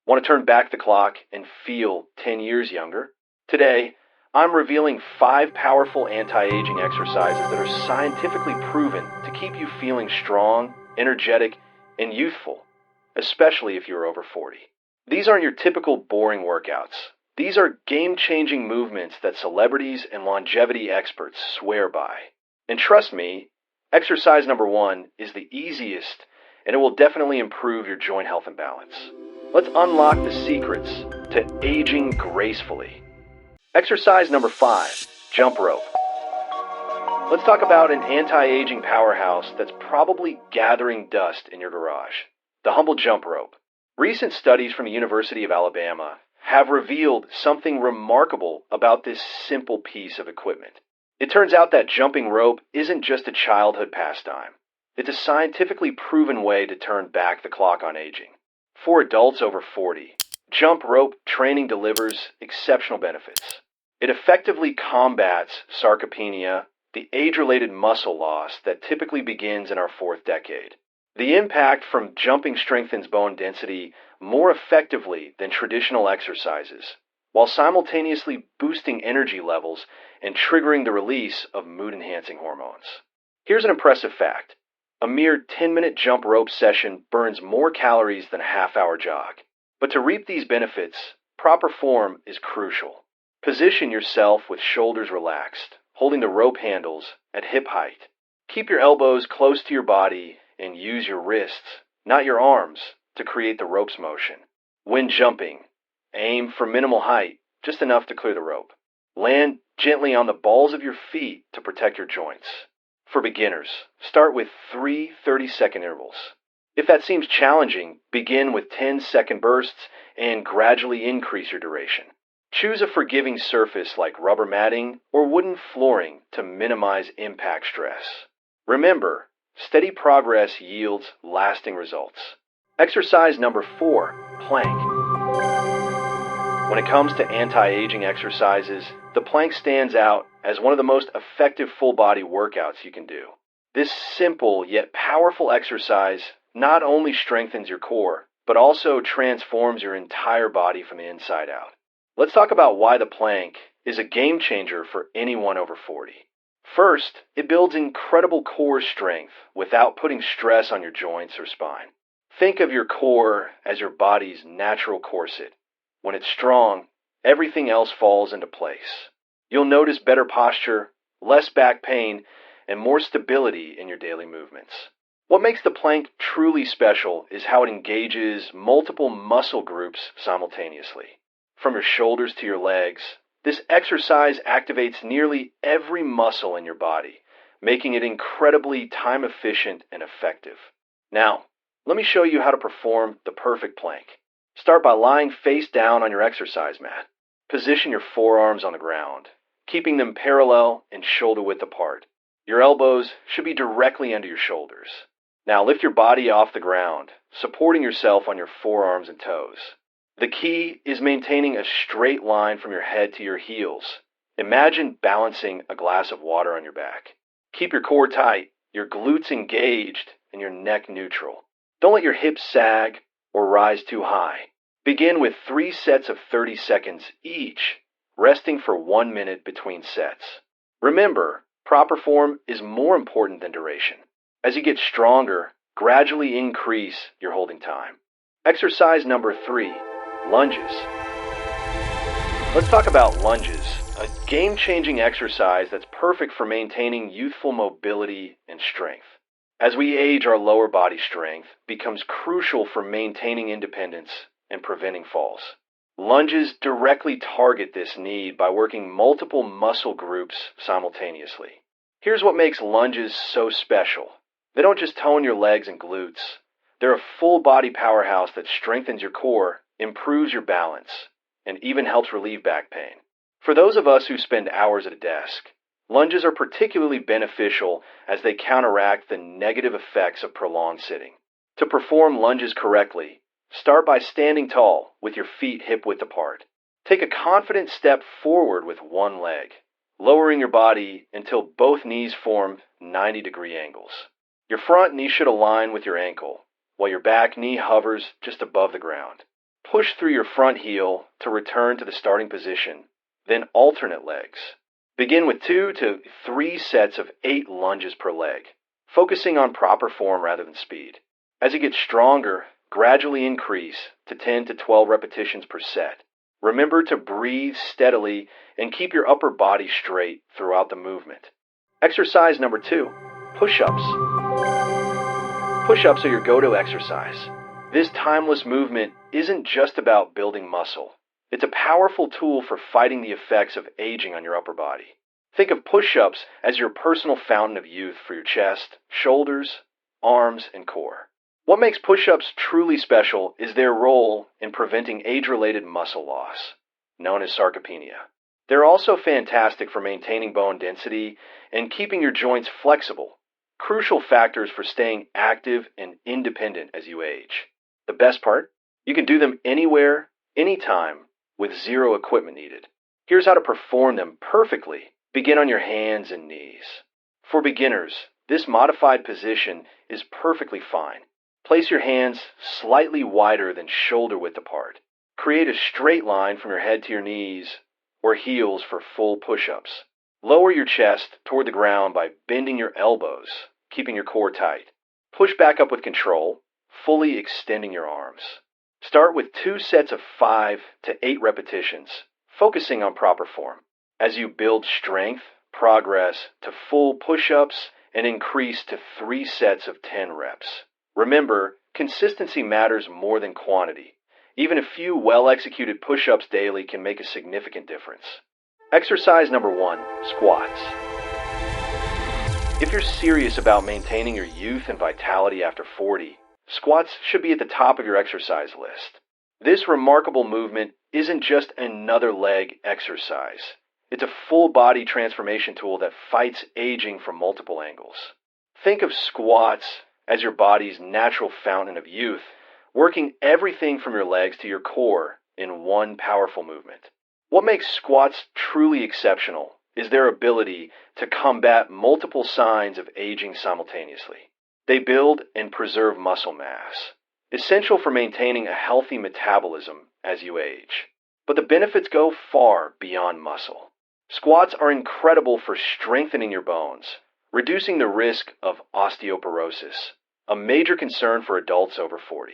Want to turn back the clock and feel 10 years younger? Today, I'm revealing 5 powerful anti-aging exercises that are scientifically proven to keep you feeling strong, energetic, and youthful, especially if you're over 40. These aren't your typical boring workouts. These are game-changing movements that celebrities and longevity experts swear by. And trust me, exercise number 1 is the easiest, and it will definitely improve your joint health and balance. Let's unlock the secrets to aging gracefully. Exercise number 5, jump rope. Let's talk about an anti-aging powerhouse that's probably gathering dust in your garage, the humble jump rope. Recent studies from the University of Alabama have revealed something remarkable about this simple piece of equipment. It turns out that jumping rope isn't just a childhood pastime. It's a scientifically proven way to turn back the clock on aging. For adults over 40, jump rope training delivers exceptional benefits. It effectively combats sarcopenia, the age-related muscle loss that typically begins in our 4th decade. The impact from jumping strengthens bone density more effectively than traditional exercises, while simultaneously boosting energy levels and triggering the release of mood-enhancing hormones. Here's an impressive fact. A mere 10-minute jump rope session burns more calories than a half-hour jog. But to reap these benefits, proper form is crucial. Position yourself with shoulders relaxed, holding the rope handles at hip height. Keep your elbows close to your body and use your wrists, not your arms, to create the rope's motion. When jumping, aim for minimal height, just enough to clear the rope. Land gently on the balls of your feet to protect your joints. For beginners, start with 3 30-second intervals. If that seems challenging, begin with 10-second bursts and gradually increase your duration. Choose a forgiving surface like rubber matting or wooden flooring to minimize impact stress. Remember, steady progress yields lasting results. Exercise number 4, plank. When it comes to anti-aging exercises, the plank stands out as one of the most effective full-body workouts you can do. This simple yet powerful exercise not only strengthens your core, but also transforms your entire body from the inside out. Let's talk about why the plank is a game changer for anyone over 40. First, it builds incredible core strength without putting stress on your joints or spine. Think of your core as your body's natural corset. When it's strong, everything else falls into place. You'll notice better posture, less back pain, and more stability in your daily movements. What makes the plank truly special is how it engages multiple muscle groups simultaneously. From your shoulders to your legs, this exercise activates nearly every muscle in your body, making it incredibly time-efficient and effective. Now, let me show you how to perform the perfect plank. Start by lying face down on your exercise mat. Position your forearms on the ground, keeping them parallel and shoulder-width apart. Your elbows should be directly under your shoulders. Now lift your body off the ground, supporting yourself on your forearms and toes. The key is maintaining a straight line from your head to your heels. Imagine balancing a glass of water on your back. Keep your core tight, your glutes engaged, and your neck neutral. Don't let your hips sag or rise too high. Begin with 3 sets of 30 seconds each, resting for 1 minute between sets. Remember, proper form is more important than duration. As you get stronger, gradually increase your holding time. Exercise number 3, lunges. Let's talk about lunges, a game-changing exercise that's perfect for maintaining youthful mobility and strength. As we age, our lower body strength becomes crucial for maintaining independence and preventing falls. Lunges directly target this need by working multiple muscle groups simultaneously. Here's what makes lunges so special. They don't just tone your legs and glutes. They're a full-body powerhouse that strengthens your core, improves your balance, and even helps relieve back pain. For those of us who spend hours at a desk, lunges are particularly beneficial as they counteract the negative effects of prolonged sitting. To perform lunges correctly, start by standing tall with your feet hip-width apart. Take a confident step forward with one leg, lowering your body until both knees form 90-degree angles. Your front knee should align with your ankle, while your back knee hovers just above the ground. Push through your front heel to return to the starting position, then alternate legs. Begin with 2 to 3 sets of 8 lunges per leg, focusing on proper form rather than speed. As you get stronger, gradually increase to 10 to 12 repetitions per set. Remember to breathe steadily and keep your upper body straight throughout the movement. Exercise number 2, push-ups. Push-ups are your go-to exercise. This timeless movement isn't just about building muscle. It's a powerful tool for fighting the effects of aging on your upper body. Think of push-ups as your personal fountain of youth for your chest, shoulders, arms, and core. What makes push-ups truly special is their role in preventing age-related muscle loss, known as sarcopenia. They're also fantastic for maintaining bone density and keeping your joints flexible, crucial factors for staying active and independent as you age. The best part? You can do them anywhere, anytime, with zero equipment needed. Here's how to perform them perfectly. Begin on your hands and knees. For beginners, this modified position is perfectly fine. Place your hands slightly wider than shoulder width apart. Create a straight line from your head to your knees or heels for full push-ups. Lower your chest toward the ground by bending your elbows, keeping your core tight. Push back up with control, fully extending your arms. Start with 2 sets of 5 to 8 repetitions, focusing on proper form. As you build strength, progress to full push-ups and increase to 3 sets of 10 reps. Remember, consistency matters more than quantity. Even a few well-executed push-ups daily can make a significant difference. Exercise number 1, squats. If you're serious about maintaining your youth and vitality after 40, squats should be at the top of your exercise list. This remarkable movement isn't just another leg exercise. It's a full-body transformation tool that fights aging from multiple angles. Think of squats as your body's natural fountain of youth, working everything from your legs to your core in one powerful movement. What makes squats truly exceptional is their ability to combat multiple signs of aging simultaneously. They build and preserve muscle mass, essential for maintaining a healthy metabolism as you age. But the benefits go far beyond muscle. Squats are incredible for strengthening your bones, reducing the risk of osteoporosis, a major concern for adults over 40.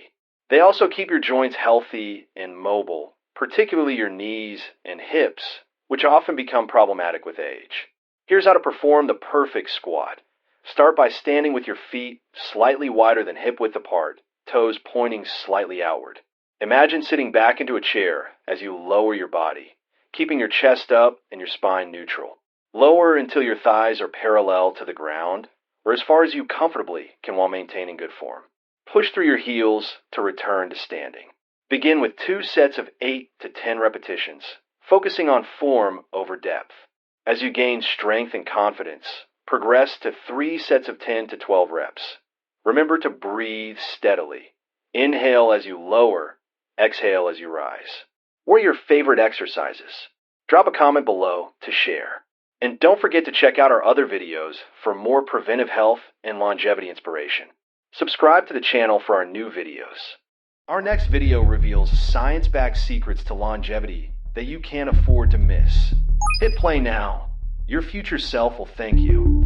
They also keep your joints healthy and mobile, particularly your knees and hips, which often become problematic with age. Here's how to perform the perfect squat. Start by standing with your feet slightly wider than hip width apart, toes pointing slightly outward. Imagine sitting back into a chair as you lower your body, keeping your chest up and your spine neutral. Lower until your thighs are parallel to the ground, or as far as you comfortably can while maintaining good form. Push through your heels to return to standing. Begin with 2 sets of 8 to 10 repetitions, focusing on form over depth. As you gain strength and confidence, progress to 3 sets of 10 to 12 reps. Remember to breathe steadily. Inhale as you lower, exhale as you rise. What are your favorite exercises? Drop a comment below to share. And don't forget to check out our other videos for more preventive health and longevity inspiration. Subscribe to the channel for our new videos. Our next video reveals science-backed secrets to longevity that you can't afford to miss. Hit play now. Your future self will thank you.